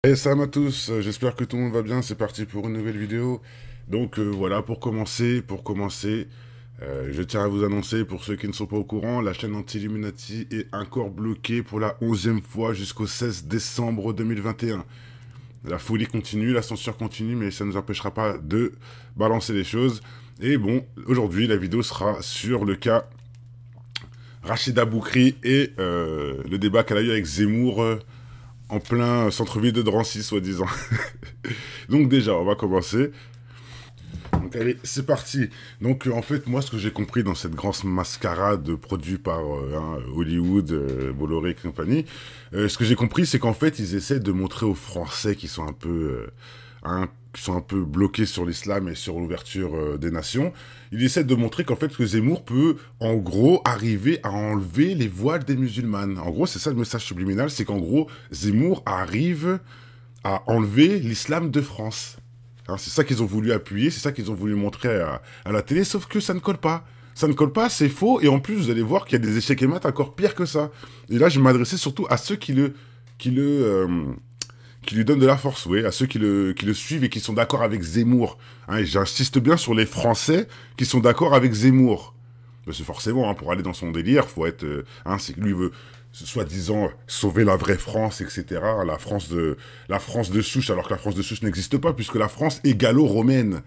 Et salam à tous, j'espère que tout le monde va bien, c'est parti pour une nouvelle vidéo. Donc voilà, pour commencer, je tiens à vous annoncer, pour ceux qui ne sont pas au courant, la chaîne Anti-Illuminati est encore bloquée pour la 11e fois jusqu'au 16 décembre 2021. La folie continue, la censure continue, mais ça ne nous empêchera pas de balancer les choses. Et bon, aujourd'hui, la vidéo sera sur le cas Rachida Boukri et le débat qu'elle a eu avec Zemmour en plein centre-ville de Drancy, soi-disant. Donc déjà, on va commencer. Donc allez, c'est parti. Donc en fait, moi, ce que j'ai compris dans cette grande mascarade produite par Hollywood, Bolloré et compagnie, ce que j'ai compris, c'est qu'en fait, ils essaient de montrer aux Français qui sont un peu, qui sont un peu bloqués sur l'islam et sur l'ouverture des nations. Ils essaient de montrer qu'en fait, que Zemmour peut, en gros, arriver à enlever les voiles des musulmanes. En gros, c'est ça le message subliminal, c'est qu'en gros, Zemmour arrive à enlever l'islam de France. Hein, c'est ça qu'ils ont voulu appuyer, c'est ça qu'ils ont voulu montrer à la télé, sauf que ça ne colle pas. Ça ne colle pas, c'est faux, et en plus, vous allez voir qu'il y a des échecs et maths encore pires que ça. Et là, je m'adressais surtout à ceux qui le, euh, qui lui donnent de la force, oui, à ceux qui le suivent et qui sont d'accord avec Zemmour. Hein, et j'insiste bien sur les Français qui sont d'accord avec Zemmour. Parce que forcément, hein, pour aller dans son délire, faut être, c'est que lui veut soi-disant sauver la vraie France, etc. La France de souche, alors que la France de souche n'existe pas, puisque la France est gallo-romaine.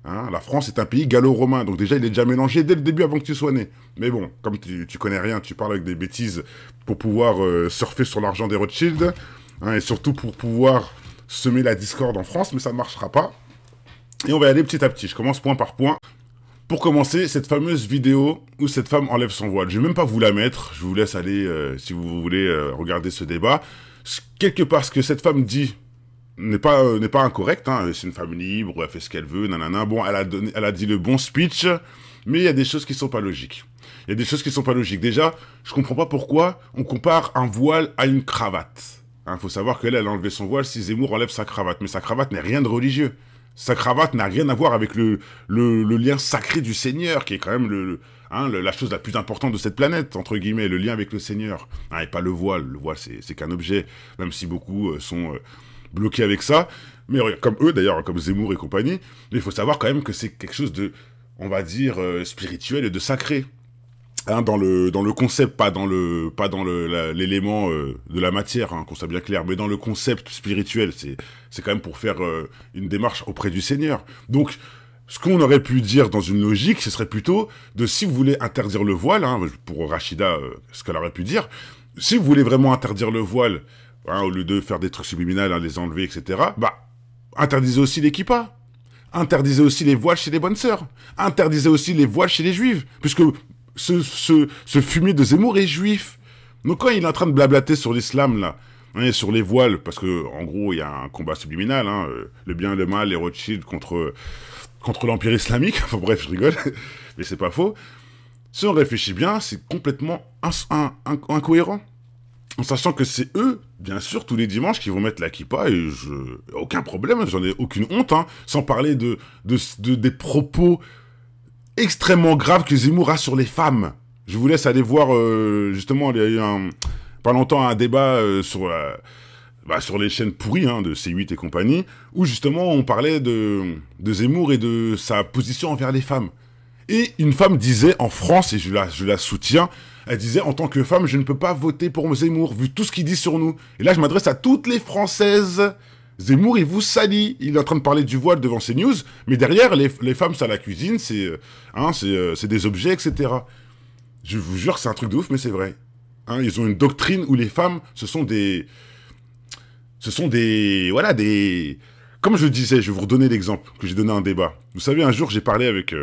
Hein, la France est un pays gallo-romain, donc déjà il est déjà mélangé dès le début avant que tu sois né. Mais bon, comme tu connais rien, tu parles avec des bêtises pour pouvoir surfer sur l'argent des Rothschild, hein, et surtout pour pouvoir semer la discorde en France, mais ça ne marchera pas. Et on va y aller petit à petit, je commence point par point. Pour commencer, cette fameuse vidéo où cette femme enlève son voile, je vais même pas vous la mettre, je vous laisse aller, si vous voulez, regarder ce débat. Quelque part, ce que cette femme dit n'est pas incorrect, hein. C'est une femme libre, elle fait ce qu'elle veut, nanana. Bon, elle a dit le bon speech, mais il y a des choses qui sont pas logiques. Il y a des choses qui sont pas logiques. Déjà, je comprends pas pourquoi on compare un voile à une cravate. Hein, faut savoir qu'elle, elle a enlevé son voile si Zemmour enlève sa cravate. Mais sa cravate n'est rien de religieux. Sa cravate n'a rien à voir avec le lien sacré du Seigneur, qui est quand même la chose la plus importante de cette planète, entre guillemets, le lien avec le Seigneur. Hein, et pas le voile. Le voile, c'est qu'un objet, même si beaucoup sont bloqués avec ça. Mais comme eux, d'ailleurs, comme Zemmour et compagnie, il faut savoir quand même que c'est quelque chose de, on va dire, spirituel et de sacré. Hein, dans le concept, pas dans l'élément de la matière, hein, qu'on soit bien clair, mais dans le concept spirituel, c'est quand même pour faire une démarche auprès du Seigneur. Donc, ce qu'on aurait pu dire dans une logique, ce serait plutôt de, si vous voulez interdire le voile, hein, pour Rachida, ce qu'elle aurait pu dire, si vous voulez vraiment interdire le voile, hein, au lieu de faire des trucs subliminaux, hein, les enlever, etc., bah, interdisez aussi les kippas. Interdisez aussi les voiles chez les bonnes sœurs. Interdisez aussi les voiles chez les juifs. Puisque ce fumier de Zemmour est juif. Donc quand il est en train de blablater sur l'islam, là, hein, sur les voiles, parce que en gros, il y a un combat subliminal, hein, le bien et le mal, les Rothschild contre l'Empire islamique. Enfin bref, je rigole, mais c'est pas faux. Si on réfléchit bien, c'est complètement incohérent. En sachant que c'est eux, bien sûr, tous les dimanches, qui vont mettre la kippa, et aucun problème, j'en ai aucune honte, hein, sans parler des propos extrêmement graves que Zemmour a sur les femmes. Je vous laisse aller voir, justement, il y a eu pas longtemps un débat sur les chaînes pourries, hein, de C8 et compagnie, où justement on parlait de Zemmour et de sa position envers les femmes. Et une femme disait en France, et je la soutiens, elle disait, en tant que femme, je ne peux pas voter pour Zemmour, vu tout ce qu'il dit sur nous. Et là, je m'adresse à toutes les Françaises. Zemmour, il vous salit. Il est en train de parler du voile devant ses news, mais derrière, les femmes, ça la cuisine, c'est des objets, etc. Je vous jure, c'est un truc de ouf, mais c'est vrai. Hein, ils ont une doctrine où les femmes, voilà, comme je disais, je vais vous redonner l'exemple que j'ai donné à un débat. Vous savez, un jour, j'ai parlé avec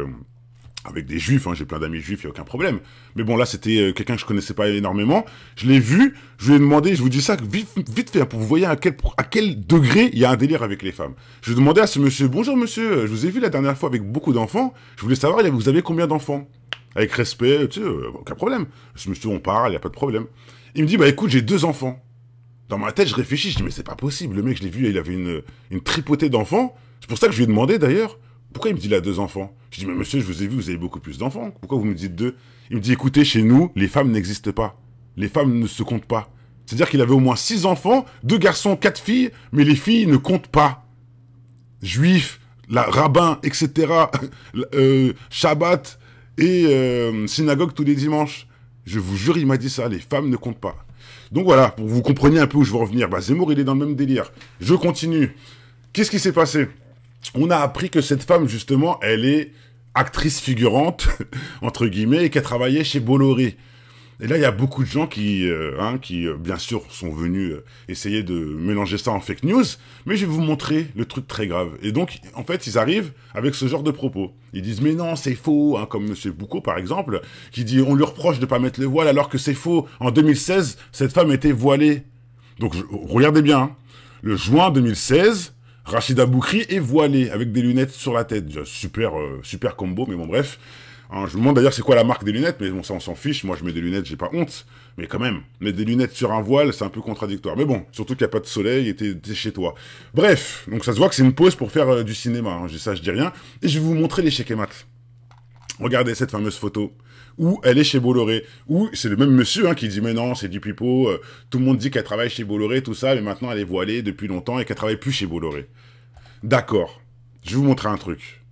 des juifs, hein, j'ai plein d'amis juifs, il n'y a aucun problème. Mais bon, là, c'était quelqu'un que je connaissais pas énormément. Je l'ai vu, je lui ai demandé, je vous dis ça vite fait, pour que vous voyez à quel degré il y a un délire avec les femmes. Je lui ai demandé à ce monsieur, bonjour monsieur, je vous ai vu la dernière fois avec beaucoup d'enfants, je voulais savoir, vous avez combien d'enfants? Avec respect, tu sais, aucun problème. Ce monsieur, on parle, il n'y a pas de problème. Il me dit, bah écoute, j'ai 2 enfants. Dans ma tête, je réfléchis, je dis, mais c'est pas possible. Le mec, je l'ai vu, il avait une tripotée d'enfants. C'est pour ça que je lui ai demandé, d'ailleurs, pourquoi il me dit, il a 2 enfants? Je dis, mais monsieur, je vous ai vu, vous avez beaucoup plus d'enfants. Pourquoi vous me dites 2? Il me dit, écoutez, chez nous, les femmes n'existent pas. Les femmes ne se comptent pas. C'est-à-dire qu'il avait au moins 6 enfants, 2 garçons, 4 filles, mais les filles ne comptent pas. Juifs, rabbin, etc., Shabbat et synagogue tous les dimanches. Je vous jure, il m'a dit ça, les femmes ne comptent pas. Donc voilà, pour que vous compreniez un peu où je veux revenir. Bah, Zemmour, il est dans le même délire. Je continue. Qu'est-ce qui s'est passé? On a appris que cette femme, justement, elle est actrice figurante, entre guillemets, et qu'elle travaillait chez Bolloré. Et là, il y a beaucoup de gens qui, bien sûr, sont venus essayer de mélanger ça en fake news, mais je vais vous montrer le truc très grave. Et donc, en fait, ils arrivent avec ce genre de propos. Ils disent, mais non, c'est faux, hein, comme M. Boucault, par exemple, qui dit, on lui reproche de pas mettre le voile alors que c'est faux. En 2016, cette femme était voilée. Donc, regardez bien, hein. Le juin 2016, Rachida Boukri est voilée, avec des lunettes sur la tête. Super, super combo, mais bon, bref. Hein, je me demande d'ailleurs c'est quoi la marque des lunettes, mais bon, ça on s'en fiche, moi je mets des lunettes, j'ai pas honte, mais quand même, mettre des lunettes sur un voile, c'est un peu contradictoire. Mais bon, surtout qu'il n'y a pas de soleil et t'es chez toi. Bref, donc ça se voit que c'est une pause pour faire du cinéma, hein, ça je dis rien, et je vais vous montrer les schémas. Regardez cette fameuse photo, où elle est chez Bolloré, où c'est le même monsieur qui dit mais non, c'est du pipeau, tout le monde dit qu'elle travaille chez Bolloré, tout ça, mais maintenant elle est voilée depuis longtemps et qu'elle travaille plus chez Bolloré. D'accord, je vais vous montrer un truc.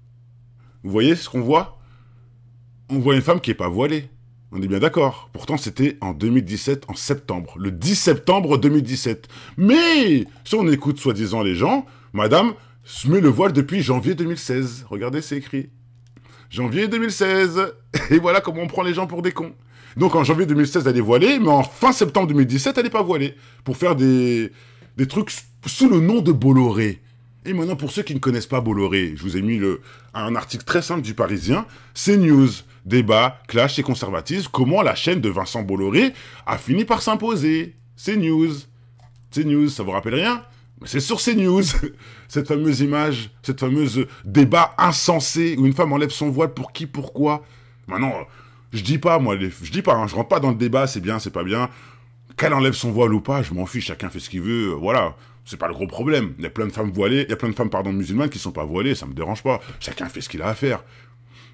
Vous voyez ce qu'on voit? On voit une femme qui n'est pas voilée. On est bien d'accord. Pourtant, c'était en 2017, en septembre. Le 10 septembre 2017. Mais, si on écoute soi-disant les gens, madame se met le voile depuis janvier 2016. Regardez, c'est écrit. Janvier 2016. Et voilà comment on prend les gens pour des cons. Donc, en janvier 2016, elle est voilée, mais en fin septembre 2017, elle n'est pas voilée. Pour faire des trucs sous le nom de Bolloré. Et maintenant, pour ceux qui ne connaissent pas Bolloré, je vous ai mis un article très simple du Parisien, CNews, débat, clash et conservatisme, comment la chaîne de Vincent Bolloré a fini par s'imposer. CNews. CNews, ça vous rappelle rien? Mais c'est sur CNews, cette fameuse image, cette fameuse débat insensé où une femme enlève son voile pour qui, pourquoi. Maintenant, je dis pas, moi, je dis pas, je rentre pas dans le débat, c'est bien, c'est pas bien. Qu'elle enlève son voile ou pas, je m'en fiche, chacun fait ce qu'il veut, voilà. C'est pas le gros problème. Il y a plein de femmes voilées, il y a plein de femmes, musulmanes qui sont pas voilées, ça me dérange pas. Chacun fait ce qu'il a à faire.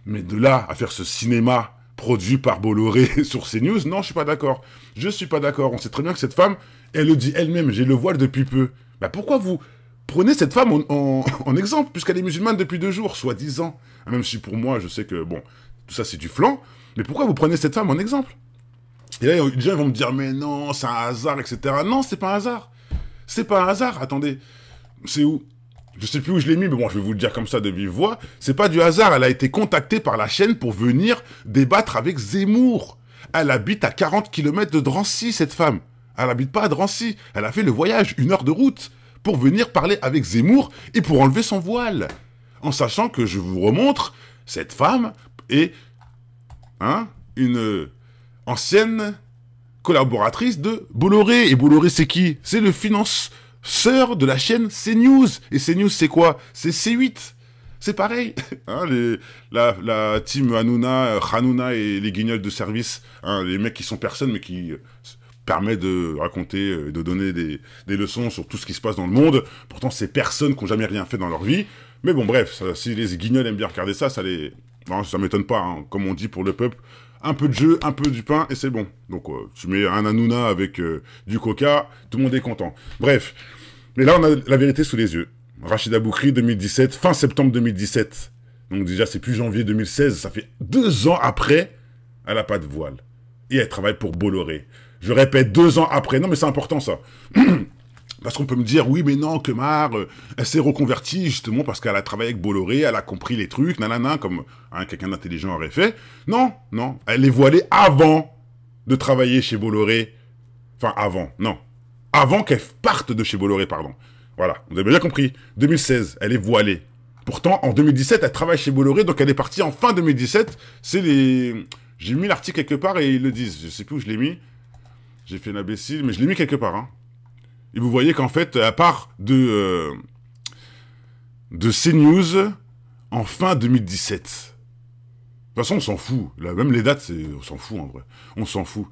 Mais de là à faire ce cinéma produit par Bolloré sur CNews, non, je suis pas d'accord. Je suis pas d'accord. On sait très bien que cette femme, elle le dit elle-même, j'ai le voile depuis peu. Bah pourquoi vous prenez cette femme en exemple, puisqu'elle est musulmane depuis 2 jours, soi-disant. Même si pour moi, je sais que, bon, tout ça c'est du flan, mais pourquoi vous prenez cette femme en exemple? Et là, les gens vont me dire, mais non, c'est un hasard, etc. Non, c'est pas un hasard. C'est pas un hasard, attendez. C'est où? Je sais plus où je l'ai mis, mais bon, je vais vous le dire comme ça de vive voix. C'est pas du hasard, elle a été contactée par la chaîne pour venir débattre avec Zemmour. Elle habite à 40 km de Drancy, cette femme. Elle habite pas à Drancy. Elle a fait le voyage, 1 heure de route, pour venir parler avec Zemmour et pour enlever son voile. En sachant que je vous remontre, cette femme est une ancienne collaboratrice de Bolloré. Et Bolloré, c'est qui? C'est le financeur de la chaîne CNews. Et CNews, c'est quoi? C'est C8. C'est pareil. La team Hanouna et les guignols de service. Les mecs qui sont personnes, mais qui permettent de raconter, de donner des leçons sur tout ce qui se passe dans le monde. Pourtant, c'est personnes qui n'ont jamais rien fait dans leur vie. Mais bon, bref, si les guignols aiment bien regarder ça, ça m'étonne pas. Comme on dit pour le peuple, un peu de jeu, un peu du pain, et c'est bon. Donc, tu mets un Hanouna avec du coca, tout le monde est content. Bref. Mais là, on a la vérité sous les yeux. Rachida Boukri, 2017, fin septembre 2017. Donc déjà, c'est plus janvier 2016, ça fait 2 ans après, elle n'a pas de voile. Et elle travaille pour Bolloré. Je répète, 2 ans après. Non, mais c'est important, ça. Parce qu'on peut me dire, oui, mais non, Kemar, elle s'est reconvertie justement parce qu'elle a travaillé avec Bolloré, elle a compris les trucs, nanana, comme quelqu'un d'intelligent aurait fait. Non, non, elle est voilée avant de travailler chez Bolloré. Enfin, avant qu'elle parte de chez Bolloré, pardon. Voilà, vous avez bien compris. 2016, elle est voilée. Pourtant, en 2017, elle travaille chez Bolloré, donc elle est partie en fin 2017. J'ai mis l'article quelque part et ils le disent. Je sais plus où je l'ai mis. J'ai fait l'imbécile, mais je l'ai mis quelque part, Et vous voyez qu'en fait, à part de CNews en fin 2017. De toute façon, on s'en fout. Là, même les dates, on s'en fout en vrai. On s'en fout.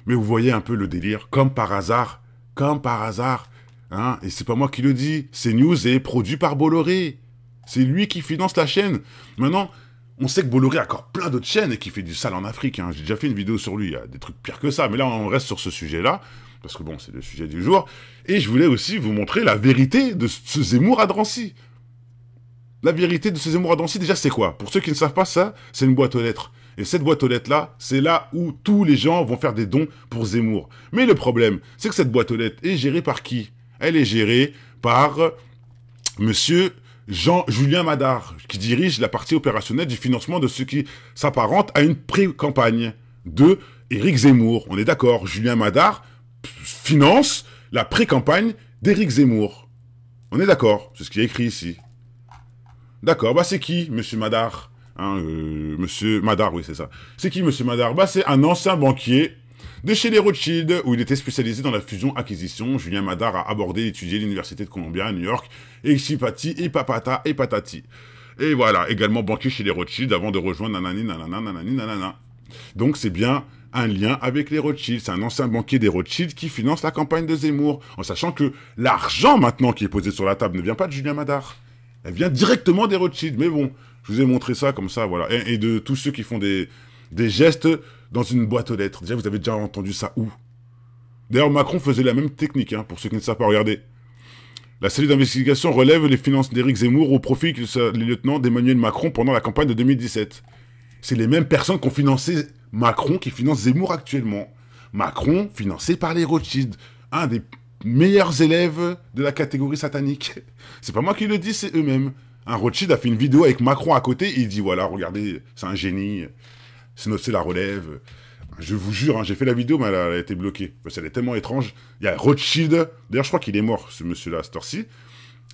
Mais vous voyez un peu le délire, comme par hasard. Et c'est pas moi qui le dis. CNews est produit par Bolloré. C'est lui qui finance la chaîne. Maintenant, On sait que Bolloré a encore plein d'autres chaînes et qu'il fait du sale en Afrique. Hein. J'ai déjà fait une vidéo sur lui, il y a des trucs pires que ça. Mais là, on reste sur ce sujet-là, parce que bon, c'est le sujet du jour. Et je voulais aussi vous montrer la vérité de ce Zemmour à Drancy. La vérité de ce Zemmour à Drancy, déjà, c'est quoi? Pour ceux qui ne savent pas ça, c'est une boîte aux lettres. Et cette boîte aux lettres-là, c'est là où tous les gens vont faire des dons pour Zemmour. Mais le problème, c'est que cette boîte aux lettres est gérée par qui? Elle est gérée par monsieur Jean-Julien Madar, qui dirige la partie opérationnelle du financement de ce qui s'apparente à une pré-campagne de Éric Zemmour. On est d'accord, Julien Madar finance la pré-campagne d'Éric Zemmour. On est d'accord, c'est ce qui est écrit ici. D'accord, bah c'est qui, monsieur Madar? Monsieur Madar, oui, c'est ça. C'est qui, monsieur Madar? Bah c'est un ancien banquier de chez les Rothschild, où il était spécialisé dans la fusion-acquisition. Julien Madar a abordé et étudié l'université de Columbia à New York, et Chipati, et Papata, et Patati. Et voilà, également banquier chez les Rothschild avant de rejoindre nanani, nanana, nanani, nanana. Donc c'est bien un lien avec les Rothschild. C'est un ancien banquier des Rothschild qui finance la campagne de Zemmour, en sachant que l'argent maintenant qui est posé sur la table ne vient pas de Julien Madar. Elle vient directement des Rothschild. Mais bon, je vous ai montré ça comme ça, voilà. Et de tous ceux qui font des gestes dans une boîte aux lettres. Déjà, vous avez déjà entendu ça où? D'ailleurs, Macron faisait la même technique, hein, pour ceux qui ne savent pas regarder. La cellule d'investigation relève les finances d'Éric Zemmour au profit du lieutenant d'Emmanuel Macron pendant la campagne de 2017. C'est les mêmes personnes qui ont financé Macron qui financent Zemmour actuellement. Macron, financé par les Rothschild. Un des meilleurs élèves de la catégorie satanique. C'est pas moi qui le dis, c'est eux-mêmes. Un Rothschild a fait une vidéo avec Macron à côté, et il dit, voilà, regardez, c'est un génie, c'est la relève. Je vous jure, hein, j'ai fait la vidéo, mais elle a été bloquée. Parce qu'elle est tellement étrange. Il y a Rothschild, d'ailleurs je crois qu'il est mort, ce monsieur-là, à cette heure-ci.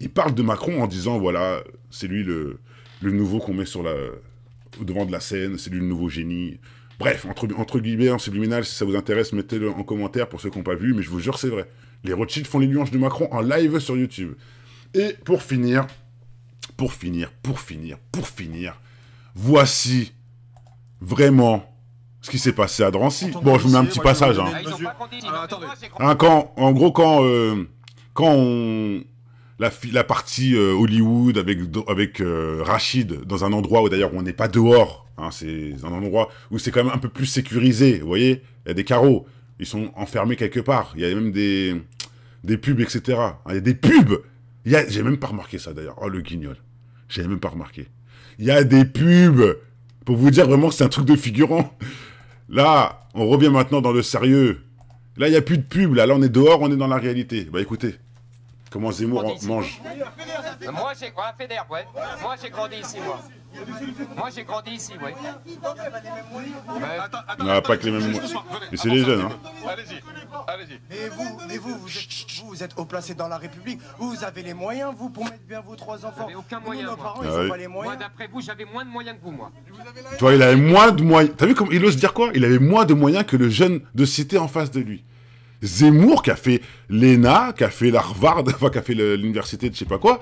Il parle de Macron en disant, voilà, c'est lui le nouveau qu'on met au devant de la scène, c'est lui le nouveau génie. Bref, entre guillemets, en subliminal, si ça vous intéresse, mettez-le en commentaire pour ceux qui n'ont pas vu, mais je vous jure, c'est vrai. Les Rothschild font les louanges de Macron en live sur YouTube. Et pour finir, voici vraiment ce qui s'est passé à Drancy. Bon, je vous mets un petit passage. Hein. La partie Hollywood avec Rachid dans un endroit où d'ailleurs on n'est pas dehors, hein, c'est un endroit où c'est quand même un peu plus sécurisé, vous voyez, il y a des carreaux, ils sont enfermés quelque part, il y a même des pubs, etc. Il y a des pubs, j'ai même pas remarqué ça d'ailleurs, oh le guignol, j'ai même pas remarqué. Il y a des pubs, pour vous dire vraiment que c'est un truc de figurant. Là, on revient maintenant dans le sérieux. Là, il n'y a plus de pub, là on est dehors, on est dans la réalité. Bah écoutez. Comment Zemmour mange. Moi j'ai grandi Fédère, ouais. Moi j'ai grandi ici, moi. Moi j'ai grandi ici, ouais. On n'a pas que les mêmes moyens. Mais c'est les jeunes, hein. Allez-y. Mais vous êtes haut placé dans la République. Vous avez les moyens, vous, pour mettre bien vos 3 enfants. J'avais aucun moyen, nos moi. parents, ils n'ont pas les moyens. Moi, d'après vous, j'avais moins de moyens que vous, moi. Tu vois, il avait moins de moyens. T'as vu comme il ose dire quoi? Il avait moins de moyens que le jeune de cité en face de lui. Zemmour, qui a fait l'ENA, qui a fait l'Harvard, enfin, qui a fait l'université de je sais pas quoi,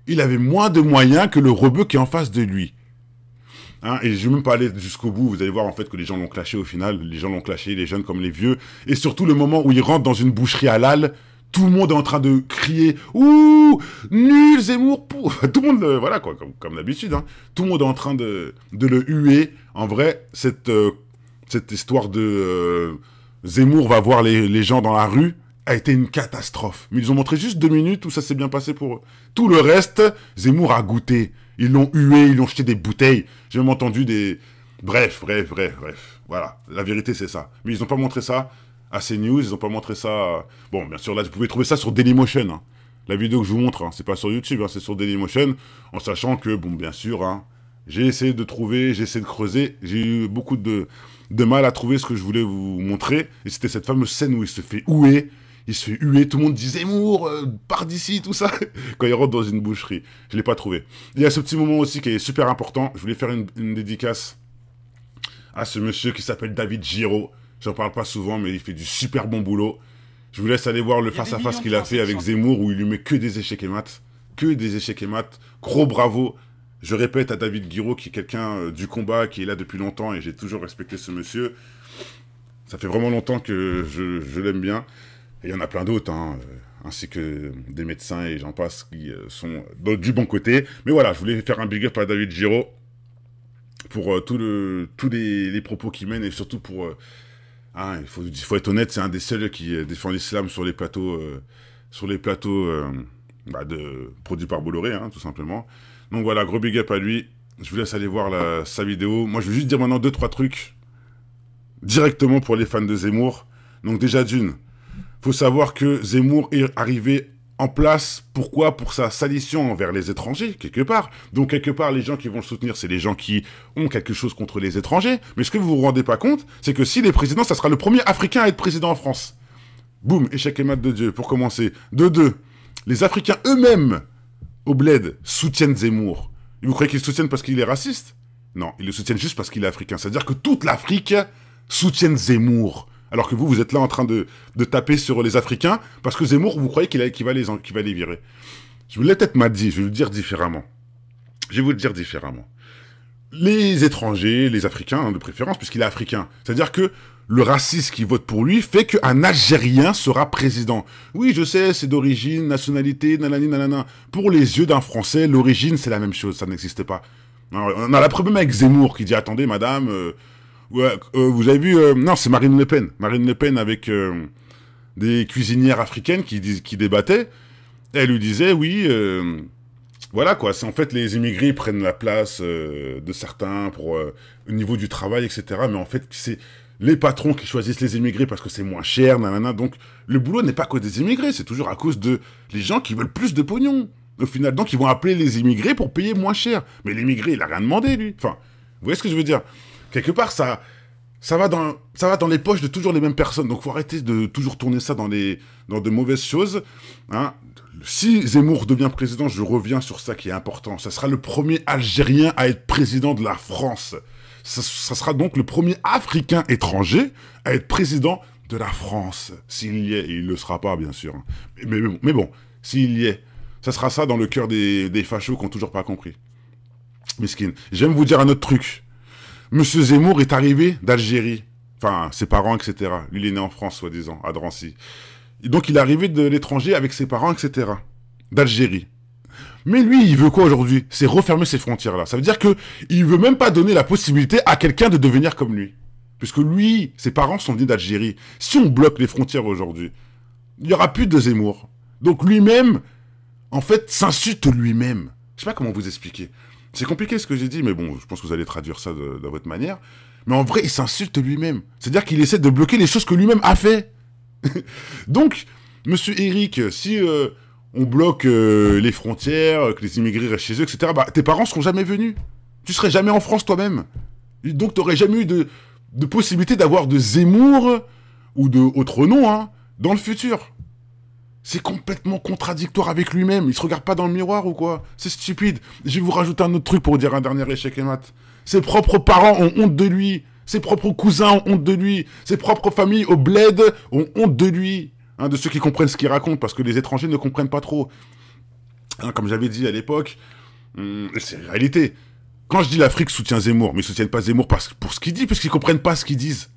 il avait moins de moyens que le rebeu qui est en face de lui. Hein, et je vais même pas aller jusqu'au bout, vous allez voir en fait que les gens l'ont clashé au final, les gens l'ont clashé, les jeunes comme les vieux, et surtout le moment où il rentre dans une boucherie halal, tout le monde est en train de crier « Ouh, nul Zemmour !» Tout le monde, voilà quoi, comme d'habitude, hein, tout le monde est en train de le huer. En vrai, cette histoire de... Zemmour va voir les gens dans la rue, a été une catastrophe. Mais ils ont montré juste 2 minutes où ça s'est bien passé pour eux. Tout le reste, Zemmour a goûté. Ils l'ont hué, ils l'ont jeté des bouteilles. J'ai même entendu des... Bref. Voilà, la vérité c'est ça. Mais ils n'ont pas montré ça à CNews, ils n'ont pas montré ça... Bon, bien sûr, là, vous pouvez trouver ça sur Dailymotion. Hein. La vidéo que je vous montre, hein, c'est pas sur YouTube, hein, c'est sur Dailymotion, en sachant que, bon, bien sûr, hein, j'ai essayé de trouver, j'ai essayé de creuser, j'ai eu beaucoup de mal à trouver ce que je voulais vous montrer, et c'était cette fameuse scène où il se fait huer, tout le monde dit Zemmour, pars d'ici, tout ça, quand il rentre dans une boucherie. Je l'ai pas trouvé. Il y a ce petit moment aussi qui est super important, je voulais faire une dédicace à ce monsieur qui s'appelle David Giraud. J'en parle pas souvent, mais il fait du super bon boulot. Je vous laisse aller voir le face-à-face qu'il a fait avec Zemmour, où il lui met que des échecs et maths. Que des échecs et maths. Gros bravo. Je répète à David Giraud, qui est quelqu'un du combat, qui est là depuis longtemps, et j'ai toujours respecté ce monsieur. Ça fait vraiment longtemps que je l'aime bien. Et il y en a plein d'autres, hein, ainsi que des médecins et j'en passe, qui sont du bon côté. Mais voilà, je voulais faire un big up à David Giraud. pour tous les propos qu'il mène et surtout pour... hein, il faut être honnête, c'est un des seuls qui défend l'islam sur les plateaux, produits par Bolloré, hein, tout simplement. Donc voilà, gros big up à lui. Je vous laisse aller voir sa vidéo. Moi, je veux juste dire maintenant 2-3 trucs directement pour les fans de Zemmour. Donc déjà d'une, faut savoir que Zemmour est arrivé en place, pourquoi? Pour sa salition envers les étrangers, quelque part. Donc, quelque part, les gens qui vont le soutenir, c'est les gens qui ont quelque chose contre les étrangers. Mais ce que vous vous rendez pas compte, c'est que s'il est président, ça sera le premier Africain à être président en France. Boum, échec et mat de Dieu, pour commencer. De deux, les Africains eux-mêmes, au bled, soutiennent Zemmour. Et vous croyez qu'ils le soutiennent parce qu'il est raciste? Non, ils le soutiennent juste parce qu'il est africain. C'est-à-dire que toute l'Afrique soutienne Zemmour. Alors que vous êtes là en train de taper sur les Africains, parce que Zemmour, vous croyez qu'il va les virer. Je vous l'ai peut-être mal dit, je vais vous le dire différemment. Les étrangers, les Africains, hein, de préférence, puisqu'il est africain. C'est-à-dire que le raciste qui vote pour lui fait qu'un Algérien sera président. Oui, je sais, c'est d'origine, nationalité, nanani, nanana. Pour les yeux d'un Français, l'origine, c'est la même chose, ça n'existe pas. Alors, on a la problème avec Zemmour qui dit, attendez, madame... vous avez vu... non, c'est Marine Le Pen. Marine Le Pen avec des cuisinières africaines qui débattaient. Elle lui disait, oui, voilà quoi, c'est en fait les immigrés prennent la place de certains pour au niveau du travail, etc. Mais en fait, c'est les patrons qui choisissent les immigrés parce que c'est moins cher, nanana. Donc, le boulot n'est pas à cause des immigrés, c'est toujours à cause de les gens qui veulent plus de pognon. Au final, donc, ils vont appeler les immigrés pour payer moins cher. Mais l'immigré, il a rien demandé, lui. Enfin, vous voyez ce que je veux dire? Quelque part, ça va dans les poches de toujours les mêmes personnes. Donc, faut arrêter de toujours tourner ça dans de mauvaises choses. Hein. Si Zemmour devient président, je reviens sur ça qui est important. Ça sera le premier Algérien à être président de la France. Ça sera donc le premier Africain étranger à être président de la France. S'il y est, et il ne le sera pas, bien sûr. Mais bon, s'il y est, ça sera ça dans le cœur des fachos qui n'ont toujours pas compris. Miskin. J'aime vous dire un autre truc. Monsieur Zemmour est arrivé d'Algérie. Enfin, ses parents, etc. Lui, il est né en France, soi-disant, à Drancy. Et donc, il est arrivé de l'étranger avec ses parents, etc. D'Algérie. Mais lui, il veut quoi aujourd'hui? C'est refermer ces frontières-là. Ça veut dire qu'il veut même pas donner la possibilité à quelqu'un de devenir comme lui. Puisque lui, ses parents sont venus d'Algérie. Si on bloque les frontières aujourd'hui, il n'y aura plus de Zemmour. Donc lui-même, en fait, s'insulte lui-même. Je sais pas comment vous expliquer. C'est compliqué ce que j'ai dit, mais bon, je pense que vous allez traduire ça de votre manière. Mais en vrai, il s'insulte lui-même. C'est-à-dire qu'il essaie de bloquer les choses que lui-même a fait. Donc, monsieur Eric, si on bloque les frontières, que les immigrés restent chez eux, etc., bah, tes parents seront jamais venus. Tu serais jamais en France toi-même. Donc, tu n'aurais jamais eu de possibilité d'avoir de Zemmour ou d'autres noms hein, dans le futur. C'est complètement contradictoire avec lui-même. Il se regarde pas dans le miroir ou quoi? C'est stupide. Je vais vous rajouter un autre truc pour dire un dernier échec et mat. Ses propres parents ont honte de lui. Ses propres cousins ont honte de lui. Ses propres familles au bled ont honte de lui. Hein, de ceux qui comprennent ce qu'il raconte, parce que les étrangers ne comprennent pas trop. Hein, comme j'avais dit à l'époque, c'est la réalité. Quand je dis l'Afrique soutient Zemmour, mais ils soutiennent pas Zemmour pour ce qu'il dit, puisqu'ils comprennent pas ce qu'ils disent.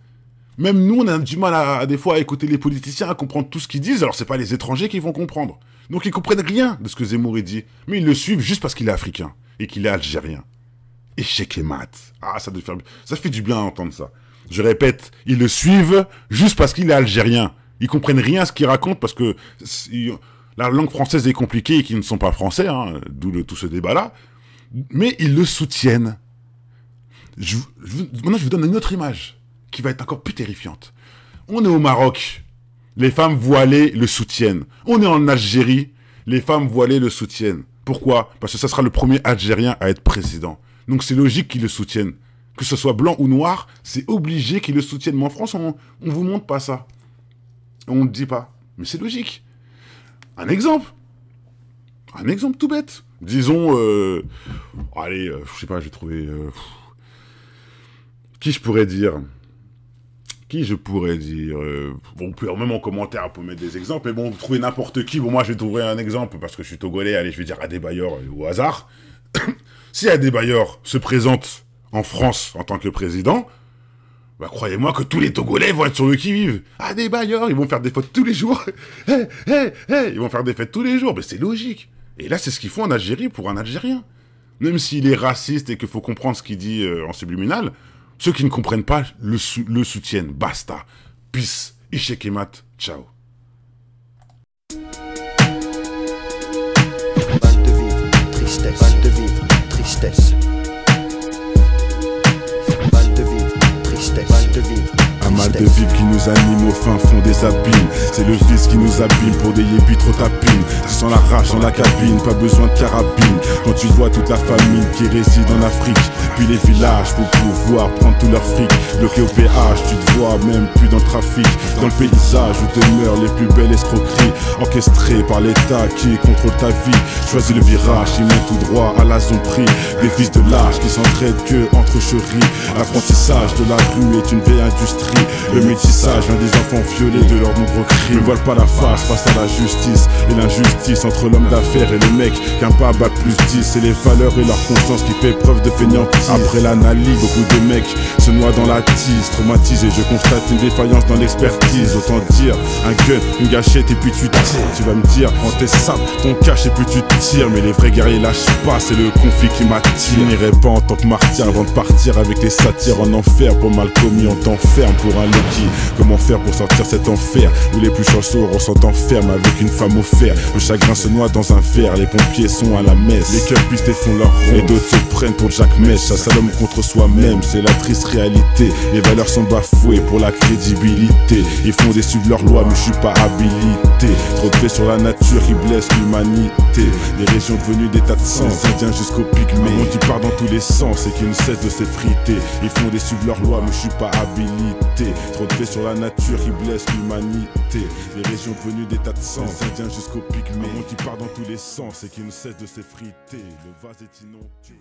Même nous, on a du mal à des fois à écouter les politiciens, à comprendre tout ce qu'ils disent, alors c'est pas les étrangers qui vont comprendre. Donc ils comprennent rien de ce que Zemmour dit, mais ils le suivent juste parce qu'il est africain et qu'il est algérien. Échec et mat. Ah, ça fait du bien à entendre ça. Je répète, ils le suivent juste parce qu'il est algérien. Ils comprennent rien à ce qu'il raconte parce que la langue française est compliquée et qu'ils ne sont pas français, hein, d'où tout ce débat-là. Mais ils le soutiennent. Maintenant, je vous donne une autre image qui va être encore plus terrifiante. On est au Maroc, les femmes voilées le soutiennent. On est en Algérie, les femmes voilées le soutiennent. Pourquoi? Parce que ça sera le premier Algérien à être président. Donc c'est logique qu'ils le soutiennent. Que ce soit blanc ou noir, c'est obligé qu'ils le soutiennent. Mais en France, on vous montre pas ça. On ne dit pas. Mais c'est logique. Un exemple tout bête. Disons, allez, je sais pas, j'ai trouvé... Qui je pourrais dire? Bon, même en commentaire, on peut mettre des exemples, mais bon, vous trouvez n'importe qui. Bon, moi, je vais trouver un exemple, parce que je suis togolais, allez, je vais dire Adebayor au hasard. Si Adebayor se présente en France en tant que président, bah, croyez-moi que tous les Togolais vont être sur le qui-vive. Adebayor, ils vont faire des fêtes tous les jours. Ils vont faire des fêtes tous les jours, mais c'est logique. Et là, c'est ce qu'ils font en Algérie pour un Algérien. même s'il est raciste et qu'il faut comprendre ce qu'il dit en subliminal, ceux qui ne comprennent pas le soutiennent. Basta. Peace. Ishekemat. Ciao. Mal de vivre, tristesse. Mal de vivre, tristesse. Mal de vivre, tristesse. Mal de vivre. Un mal de vivre qui nous anime au fin fond des abîmes. C'est le vice qui nous abîme pour des yébis trop tapines. Tu sens la rage dans la cabine, pas besoin de carabine. Quand tu vois toute la famille qui réside en Afrique, puis les villages pour pouvoir prendre tout leur fric. Bloqué au péage, tu te vois même plus dans le trafic. Dans le paysage où demeurent les plus belles escroqueries, orchestrées par l'État qui contrôle ta vie. Choisis le virage, ils montent tout droit à la zombrie. Des fils de lâches qui s'entraident que entre chéris. L'apprentissage de la rue est une vieille industrie. Le métissage vient des enfants violés de leurs nombreux crimes. Ne voile pas la face face à la justice et l'injustice entre l'homme d'affaires et le mec qu'un pas bat plus 10. C'est les valeurs et leur conscience qui fait preuve de fainéantise. Après l'analyse, beaucoup de mecs se noient dans la tise. Traumatisé, je constate une défaillance dans l'expertise. Autant dire, un gun, une gâchette et puis tu tires. Tu vas me dire, prends tes sables, ton cache et puis tu tires. Mais les vrais guerriers lâchent pas, c'est le conflit qui m'attire. Je n'irai pas en tant que martyr avant de partir avec les satires en enfer. Pour mal commis, on t'enferme pour un Loki. Comment faire pour sortir cet enfer où les plus chanceux ressentent enferme avec une femme au fer. Le chagrin se noie dans un verre, les pompiers sont à la messe. Les cœurs pistés font leur rond et d'autres se prennent pour Jack Mèche. Ça s'allume contre soi-même, c'est la triste réalité. Les valeurs sont bafouées pour la crédibilité. Ils font déçu de leurs lois mais je suis pas habilité. Trop de faits sur la nature, ils blessent l'humanité. Les régions devenues des tas de sens, indiens jusqu'au pygmée. Un monde qui part dans tous les sens et qui ne cesse de s'effriter. Ils font déçu de leurs lois mais je suis pas habilité. Trop de faits sur la nature, ils blessent l'humanité. Les régions devenues des tas de sens, indiens jusqu'au pygmée. Un monde qui part dans tous les sens et qui ne cesse de s'effriter. Le vase est inondé.